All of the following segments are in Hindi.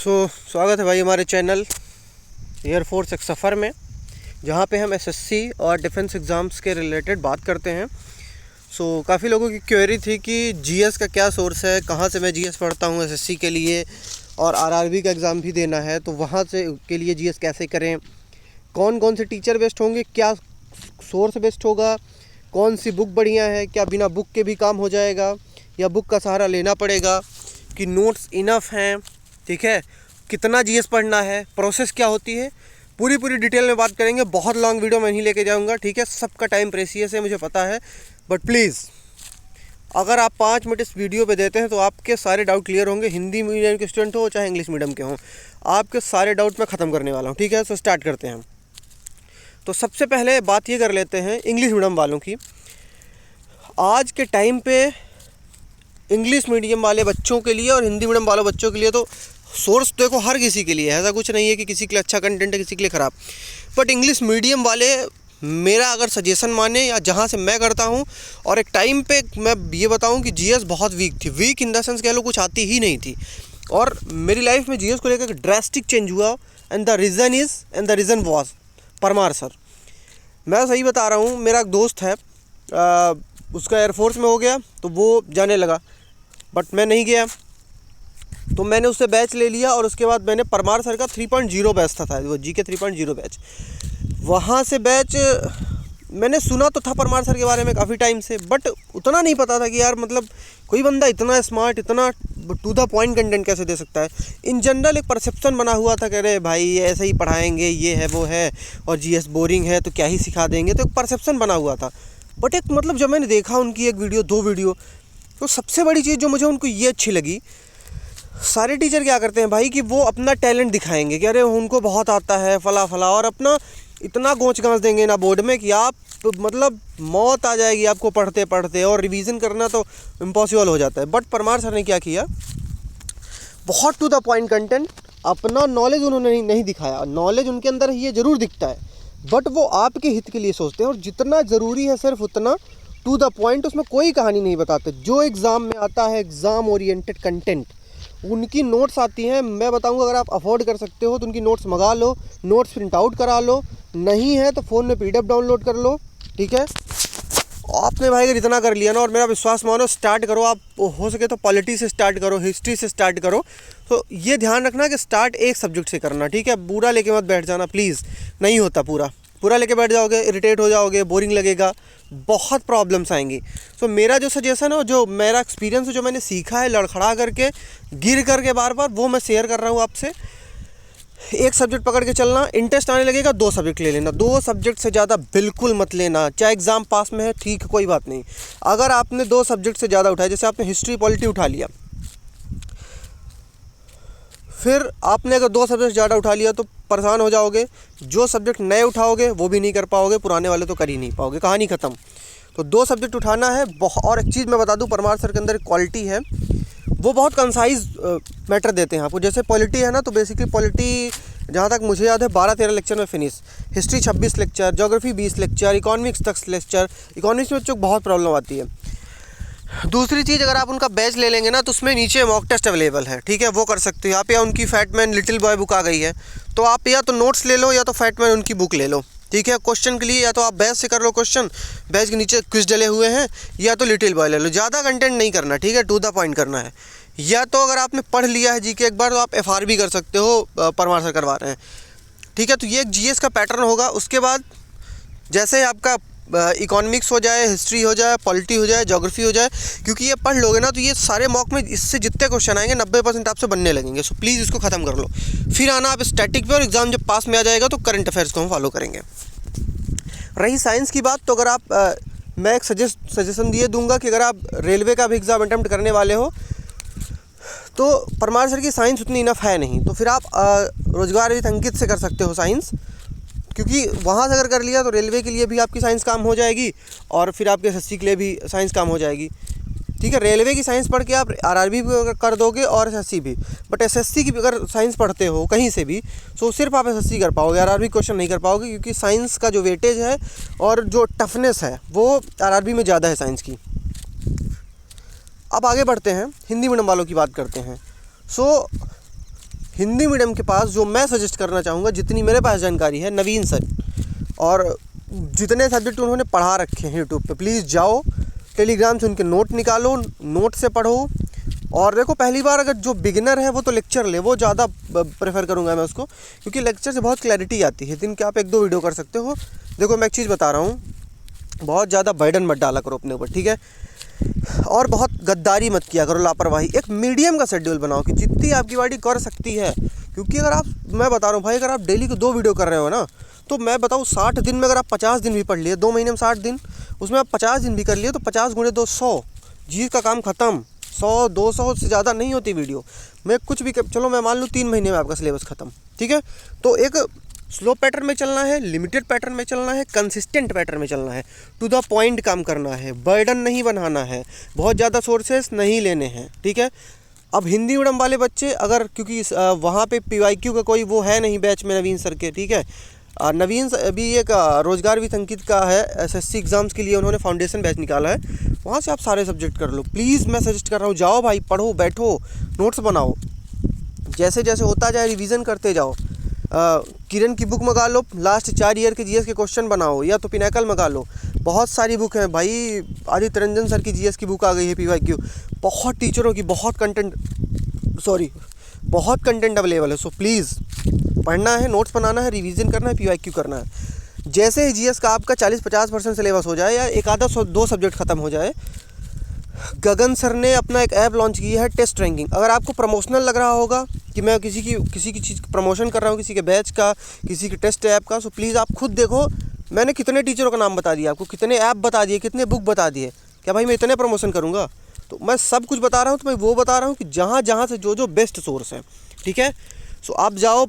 स्वागत है भाई हमारे चैनल एयरफोर्स एक सफ़र में, जहाँ पे हम एसएससी और डिफेंस एग्ज़ाम्स के रिलेटेड बात करते हैं। काफ़ी लोगों की क्वेरी थी कि जीएस का क्या सोर्स है, कहाँ से मैं जीएस पढ़ता हूँ एसएससी के लिए और आरआरबी का एग्ज़ाम भी देना है, तो वहाँ से के लिए जीएस कैसे करें, कौन कौन से टीचर बेस्ट होंगे, क्या सोर्स बेस्ट होगा, कौन सी बुक बढ़िया है, क्या बिना बुक के भी काम हो जाएगा या बुक का सहारा लेना पड़ेगा, कि नोट्स इनफ हैं, ठीक है, कितना जीएस पढ़ना है, प्रोसेस क्या होती है, पूरी डिटेल में बात करेंगे। बहुत लॉन्ग वीडियो मैं नहीं लेके जाऊंगा, ठीक है, सबका टाइम प्रेशियस है मुझे पता है, बट प्लीज़ अगर आप 5 मिनट इस वीडियो पे देते हैं तो आपके सारे डाउट क्लियर होंगे। हिंदी मीडियम के स्टूडेंट हो चाहे इंग्लिश मीडियम के हों, आपके सारे डाउट मैं ख़त्म करने वाला हूँ, ठीक है। स्टार्ट करते हैं। तो सबसे पहले बात ये कर लेते हैं इंग्लिश मीडियम वालों की। आज के टाइम पे इंग्लिश मीडियम वाले बच्चों के लिए और हिंदी मीडियम वाले बच्चों के लिए तो सोर्स देखो हर किसी के लिए है, ऐसा कुछ नहीं है कि किसी के लिए अच्छा कंटेंट है किसी के लिए ख़राब। बट इंग्लिश मीडियम वाले मेरा अगर सजेशन माने या जहाँ से मैं करता हूँ, और एक टाइम पे मैं ये बताऊँ कि जीएस बहुत वीक थी, वीक इन द सेंस कह लो कुछ आती ही नहीं थी, और मेरी लाइफ में जीएस को लेकर ड्रास्टिक चेंज हुआ। And the reason was Parmar sir. मैं सही बता रहा हूँ, मेरा एक दोस्त है, उसका एयरफोर्स में हो गया तो वो जाने लगा, बट मैं नहीं गया, तो मैंने उससे बैच ले लिया और उसके बाद मैंने परमार सर का 3.0 बैच था वो जीके 3.0 बैच, वहाँ से बैच मैंने सुना तो था परमार सर के बारे में काफ़ी टाइम से, बट उतना नहीं पता था कि यार मतलब कोई बंदा इतना स्मार्ट, इतना टू द पॉइंट कंटेंट कैसे दे सकता है। इन जनरल एक परसेप्शन बना हुआ था कि अरे भाई ऐसे ही पढ़ाएंगे, ये है वो है, और जीएस बोरिंग है तो क्या ही सिखा देंगे, तो एक परसेप्शन बना हुआ था। बट एक मतलब जब मैंने देखा उनकी एक वीडियो 2 वीडियो, तो सबसे बड़ी चीज़ जो मुझे उनको ये अच्छी लगी, सारे टीचर क्या करते हैं भाई कि वो अपना टैलेंट दिखाएंगे कि अरे उनको बहुत आता है फला फला, और अपना इतना गोंच गांच देंगे ना बोर्ड में कि आप मतलब मौत आ जाएगी आपको पढ़ते पढ़ते, और रिवीजन करना तो इम्पॉसिबल हो जाता है। बट परमार सर ने क्या किया, बहुत टू द पॉइंट कंटेंट, अपना नॉलेज उन्होंने नहीं दिखाया। नॉलेज उनके अंदर ये ज़रूर दिखता है, बट वो आपके हित के लिए सोचते हैं, और जितना ज़रूरी है सिर्फ उतना टू द पॉइंट, उसमें कोई कहानी नहीं बताते। जो एग्ज़ाम में आता है एग्ज़ाम ओरिएंटेड कंटेंट, उनकी नोट्स आती हैं। मैं बताऊंगा अगर आप अफोर्ड कर सकते हो तो उनकी नोट्स मंगा लो, नोट्स प्रिंट आउट करा लो, नहीं है तो फ़ोन में पीडीएफ डाउनलोड कर लो, ठीक है। आपने भाई अगर इतना कर लिया ना, और मेरा विश्वास मानो, स्टार्ट करो आप, हो सके तो पॉलिटी से स्टार्ट करो, हिस्ट्री से स्टार्ट करो। तो ये ध्यान रखना कि स्टार्ट एक सब्जेक्ट से करना, ठीक है। पूरा लेके मत बैठ जाना प्लीज़, नहीं होता पूरा लेके बैठ जाओगे, इरिटेट हो जाओगे, बोरिंग लगेगा, बहुत प्रॉब्लम्स आएंगी। मेरा जो सजेशन है, जो मेरा एक्सपीरियंस है, जो मैंने सीखा है लड़खड़ा करके, गिर करके बार बार, वो मैं शेयर कर रहा हूँ आपसे। एक सब्जेक्ट पकड़ के चलना, इंटरेस्ट आने लगेगा 2 सब्जेक्ट ले लेना, 2 सब्जेक्ट से ज़्यादा बिल्कुल मत लेना। चाहे एग्ज़ाम पास में है ठीक है, कोई बात नहीं। अगर आपने 2 सब्जेक्ट से ज़्यादा उठाया, जैसे आपने हिस्ट्री पॉलिटी उठा लिया, फिर आपने अगर 2 सब्जेक्ट ज़्यादा उठा लिया तो परेशान हो जाओगे। जो सब्जेक्ट नए उठाओगे वो भी नहीं कर पाओगे, पुराने वाले तो कर ही नहीं पाओगे, कहानी ख़त्म। तो 2 सब्जेक्ट उठाना है। और एक चीज़ मैं बता दूं, परमार सर के अंदर एक क्वालिटी है, वो बहुत कंसाइज मैटर देते हैं आपको। जैसे पॉलिटी है ना, तो बेसिकली पॉलिटी जहाँ तक मुझे याद है 12-13 लेक्चर में finish, history 26 lecture, geography 20 lecture, economics 10 lecture. Economics में बच्चों को बहुत प्रॉब्लम आती है। दूसरी चीज़, अगर आप उनका बैच ले लेंगे ना, तो उसमें नीचे मॉक टेस्ट अवेलेबल है, ठीक है, वो कर सकते हो आप। या उनकी फैटमैन लिटिल बॉय बुक आ गई है, तो आप या तो नोट्स ले लो या तो फैटमैन उनकी बुक ले लो, ठीक है। क्वेश्चन के लिए या तो आप बैच से कर लो क्वेश्चन, बैच के नीचे क्विज डले हुए हैं, या तो लिटिल बॉय ले लो। ज़्यादा कंटेंट नहीं करना, ठीक है, टू द पॉइंट करना है। या तो अगर आपने पढ़ लिया है जीके एक बार, तो आप एफआरबी कर सकते हो, परमार सर करवा रहे हैं, ठीक है। तो ये एक जीएस का पैटर्न होगा। उसके बाद जैसे आपका इकोनॉमिक्स हो जाए, हिस्ट्री हो जाए, पॉलिटी हो जाए, ज्योग्राफी हो जाए, क्योंकि ये पढ़ लोगे ना तो ये सारे मॉक में इससे जितने क्वेश्चन आएंगे 90% आपसे बनने लगेंगे। सो प्लीज़ इसको ख़त्म कर लो, फिर आना आप स्टैटिक पे, और एग्ज़ाम जब पास में आ जाएगा तो करंट अफेयर्स को हम फॉलो करेंगे। रही साइंस की बात, तो अगर आप मैं एक सजेशन दिए दूंगा कि अगर आप रेलवे का भी एग्ज़ाम अटैम्प्ट करने वाले हो, तो परमार सर की साइंस उतनी इनफ है नहीं, तो फिर आप रोजगार विद अंकित से कर सकते हो साइंस, क्योंकि वहाँ से अगर कर लिया तो रेलवे के लिए भी आपकी साइंस काम हो जाएगी, और फिर आपके एसएससी के लिए भी साइंस काम हो जाएगी, ठीक है। रेलवे की साइंस पढ़ के आप आरआरबी भी कर दोगे और एसएससी भी। बट एसएससी की भी अगर साइंस पढ़ते हो कहीं से भी, तो सिर्फ आप एसएससी कर पाओगे, आरआरबी क्वेश्चन नहीं कर पाओगे, क्योंकि साइंस का जो वेटेज है और जो टफनेस है वो आरआरबी में ज़्यादा है साइंस की। अब आगे बढ़ते हैं, हिंदी मीडियम वालों की बात करते हैं। हिंदी मीडियम के पास जो मैं सजेस्ट करना चाहूँगा, जितनी मेरे पास जानकारी है, नवीन सर और जितने सब्जेक्ट उन्होंने पढ़ा रखे हैं यूट्यूब पे, प्लीज़ जाओ टेलीग्राम से उनके नोट निकालो, नोट से पढ़ो। और देखो, पहली बार अगर जो बिगिनर है वो तो लेक्चर ले, वो ज़्यादा प्रेफर करूँगा मैं उसको, क्योंकि लेक्चर से बहुत क्लैरिटी आती है। दिन के आप 1-2 वीडियो कर सकते हो। देखो मैं एक चीज़ बता रहा हूँ, बहुत ज़्यादा बर्डन मत डाला करो अपने ऊपर, ठीक है। और बहुत गद्दारी मत किया करो, लापरवाही। एक मीडियम का शेड्यूल बनाओ कि जितनी आपकी बॉडी कर सकती है। क्योंकि अगर आप, मैं बता रहा हूँ भाई, अगर आप डेली को 2 वीडियो कर रहे हो ना, तो मैं बताऊँ 60 दिन में अगर आप 50 दिन भी पढ़ लिए, 2 महीने में 60 दिन, उसमें आप 50 दिन भी कर लिए, तो 50 × 2 100 जी का काम ख़त्म। 100-200 से ज़्यादा नहीं होती वीडियो मैं कुछ भी चलो मैं मान लूँ 3 महीने में आपका सिलेबस ख़त्म, ठीक है। तो एक स्लो पैटर्न में चलना है, लिमिटेड पैटर्न में चलना है, कंसिस्टेंट पैटर्न में चलना है, टू द पॉइंट काम करना है, बर्डन नहीं बनाना है, बहुत ज़्यादा सोर्सेस नहीं लेने हैं, ठीक है। अब हिंदी मीडियम वाले बच्चे अगर, क्योंकि वहाँ पे PYQ का कोई वो है नहीं बैच में नवीन सर के, ठीक है। नवीन अभी एक रोजगार विद अंकित का है, SSC एग्ज़ाम्स के लिए उन्होंने फाउंडेशन बैच निकाला है, वहाँ से आप सारे सब्जेक्ट कर लो। प्लीज़ मैं सजेस्ट कर रहा हूँ, जाओ भाई, पढ़ो, बैठो, नोट्स बनाओ, जैसे जैसे होता जाए रिवीजन करते जाओ। किरण की बुक मंगा लो, लास्ट 4 ईयर के GS के क्वेश्चन बनाओ, या तो पिनाकल मंगा लो, बहुत सारी बुक हैं भाई। आदित्य रंजन सर की GS की बुक आ गई है, PYQ, बहुत टीचरों की, बहुत कंटेंट अवेलेबल है। सो प्लीज़ पढ़ना है, नोट्स बनाना है, रिवीजन करना है, PYQ करना है। जैसे ही GS का आपका 40-50% सिलेबस हो जाए, या एक आधा 2 सब्जेक्ट ख़त्म हो जाए, गगन सर ने अपना एक ऐप लॉन्च किया है, टेस्ट रैंकिंग। अगर आपको प्रमोशनल लग रहा होगा कि मैं किसी की चीज़ प्रमोशन कर रहा हूँ, किसी के बैच का, किसी के टेस्ट ऐप का, सो प्लीज़ आप खुद देखो मैंने कितने टीचरों का नाम बता दिया आपको, कितने ऐप बता दिए, कितने बुक बता दिए। क्या भाई मैं इतने प्रमोशन करूँगा? तो मैं सब कुछ बता रहा हूँ, तो मैं वो बता रहा हूँ कि जहाँ जहाँ से जो बेस्ट सोर्स है, ठीक है। सो आप जाओ,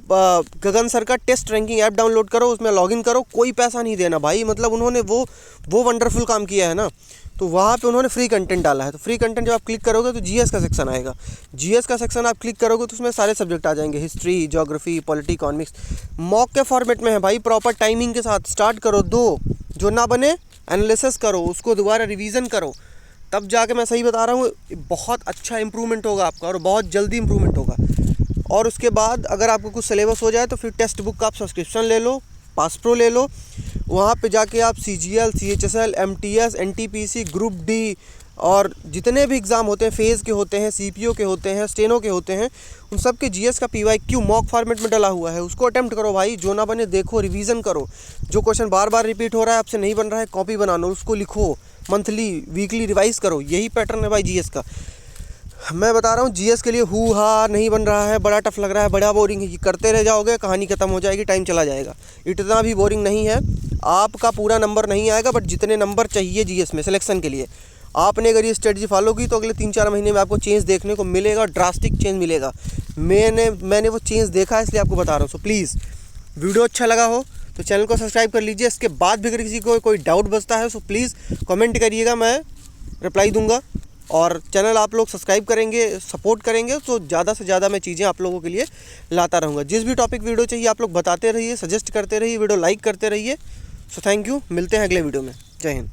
गगन सर का टेस्ट रैंकिंग ऐप डाउनलोड करो, उसमें लॉगिन करो, कोई पैसा नहीं देना भाई, मतलब उन्होंने वो वंडरफुल काम किया है ना। तो वहाँ पे उन्होंने फ्री कंटेंट डाला है, तो फ्री कंटेंट जब आप क्लिक करोगे तो GS का सेक्शन आएगा। GS का सेक्शन आप क्लिक करोगे तो उसमें सारे सब्जेक्ट आ जाएंगे, history, geography, polity, economics, mock के फॉर्मेट में है भाई, प्रॉपर टाइमिंग के साथ स्टार्ट करो, जो ना बने एनालिसिस करो, उसको दोबारा रिवीजन करो, तब जाके मैं सही बता रहा हूँ बहुत अच्छा इंप्रूवमेंट होगा आपका, और बहुत जल्दी इंप्रूवमेंट होगा। और उसके बाद अगर आपको कुछ सिलेबस हो जाए तो फिर टेक्स्ट बुक का आप सब्सक्रिप्शन ले लो, पास प्रो ले लो, वहाँ पे जाके आप CGL, CHSL, MTS, NTPC, group D और जितने भी एग्ज़ाम होते हैं, फेज़ के होते हैं, CPO के होते हैं, स्टेनो के होते हैं, उन सब के GS का PYQ मॉक फॉर्मेट में डला हुआ है, उसको अटेम्प्ट करो भाई। जो ना बने देखो, रिवीजन करो, जो क्वेश्चन बार बार रिपीट हो रहा है, आपसे नहीं बन रहा है, कॉपी बना लो, उसको लिखो, मंथली वीकली रिवाइज़ करो। यही पैटर्न है भाई GS का। मैं बता रहा हूँ GS के लिए हा नहीं बन रहा है, बड़ा टफ लग रहा है, बड़ा बोरिंग है, ये करते रह जाओगे, कहानी ख़त्म हो जाएगी, टाइम चला जाएगा। इतना भी बोरिंग नहीं है, आपका पूरा नंबर नहीं आएगा, बट जितने नंबर चाहिए GS में सिलेक्शन के लिए, आपने अगर ये स्ट्रेटजी फॉलो की तो अगले 3-4 महीने में आपको चेंज देखने को मिलेगा, ड्रास्टिक चेंज मिलेगा। मैंने वो चेंज देखा है, इसलिए आपको बता रहा हूँ। सो प्लीज़, वीडियो अच्छा लगा हो तो चैनल को सब्सक्राइब कर लीजिए। इसके बाद भी अगर किसी को कोई डाउट बचता है, सो प्लीज़ कमेंट करिएगा, मैं रिप्लाई दूंगा। और चैनल आप लोग सब्सक्राइब करेंगे, सपोर्ट करेंगे, तो ज़्यादा से ज़्यादा मैं चीज़ें आप लोगों के लिए लाता रहूँगा। जिस भी टॉपिक वीडियो चाहिए आप लोग बताते रहिए, सजेस्ट करते रहिए, वीडियो लाइक करते रहिए। सो थैंक यू, मिलते हैं अगले वीडियो में। जय हिंद।